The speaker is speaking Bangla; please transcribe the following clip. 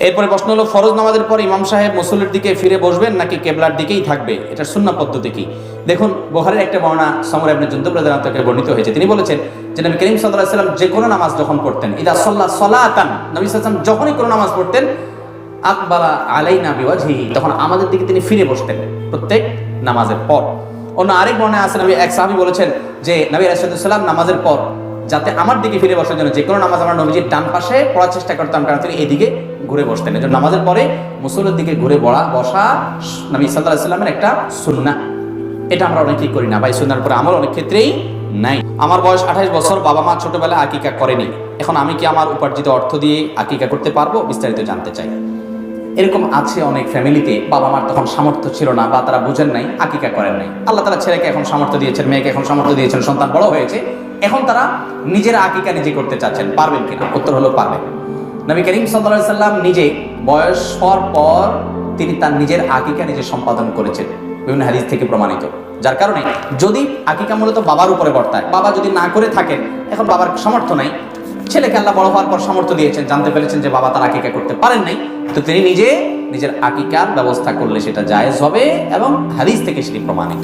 এরপরে প্রশ্ন হলো, ফরজ নামাজের পর ইমাম সাহেব মুসল্লির দিকে ফিরে বসবেন নাকি কেবলার দিকেই থাকবে, এটার সুন্নাহ পদ্ধতি কি? দেখুন, বুখারীর একটা বর্ণনা সমর ইবনে জুনদুব রাদিয়াল্লাহু আনহু থেকে বর্ণিত হয়েছে। তিনি বলেছেন যে নবী করিম সাল্লাল্লাহু আলাইহি ওয়াসাল্লাম যে কোনো নামাজ যখন পড়তেন, ইদা সাল্লা সালাতান, নবী সাল্লাল্লাহু আলাইহি ওয়াসাল্লাম যখনই কোনো নামাজ পড়তেন, আকবালা আলাইনা বিওয়াজহিহি, তখন আমাদের দিকে তিনি ফিরে বসতেন প্রত্যেক নামাজের পর। অন্য আরেক বর্ণনায় আছে, নবী এক সাহাবী বলেছেন যে নবী আলাইহিস সালাম নামাজের পর যাতে আমার দিকে ফিরে বসার জন্য যে কোনো নামাজ আমরা নবীজির ডান পাশে পড়ার চেষ্টা করতাম, কারণ তিনি এদিকে ঘুরে বসতেন। এজন্য নামাজের পরে মুসল্লির দিকে ঘুরে বসা নবী সাল্লাল্লাহু আলাইহি ওয়াসাল্লামের একটা সুন্নাহ। এটা আমরা অনেকেই করি না, বা এই সুন্নাহর উপরে আমল অনেক ক্ষেত্রেই নাই। আমার বয়স 28 বছর, বাবা মা ছোটবেলায় আকিকা করেনি, এখন আমি কি আমার উপার্জিত অর্থ দিয়ে আকিকা করতে পারবো? বিস্তারিত জানতে চাই। এরকম আছে অনেক ফ্যামিলিতে, বাবা মার তখন সামর্থ্য ছিল না বা তারা বুঝেন নাই, আকিকা করেন নাই। আল্লাহ তাআলা ছেলেকে এখন সামর্থ্য দিয়েছেন, মেয়েকে এখন সামর্থ্য দিয়েছেন, সন্তান বড় হয়েছে, এখন তারা নিজের আকিকা নিজে করতে চাচ্ছেন। পারবেন কিনা? উত্তর হলো পারবেন। নবী করিম সাল্লাল্লাহু আলাইহি সাল্লাম নিজে বয়স হওয়ার পর তিনি তার নিজের আকিকা নিজে সম্পাদন করেছেন, বিভিন্ন হাদিস থেকে প্রমাণিত। যার কারণে যদি আকিকা মূলত বাবার উপরে বর্তায়, বাবা যদি না করে থাকেন, এখন বাবার সামর্থ্য নাই, ছেলেকে আল্লাহ বড় হওয়ার পর সামর্থ্য দিয়েছেন, জানতে পেরেছেন যে বাবা তার আকিকা করতে পারেন নাই, তো তিনি নিজে নিজের আকিকার ব্যবস্থা করলে সেটা জায়েজ হবে এবং হাদিস থেকে সেটি প্রমাণিত।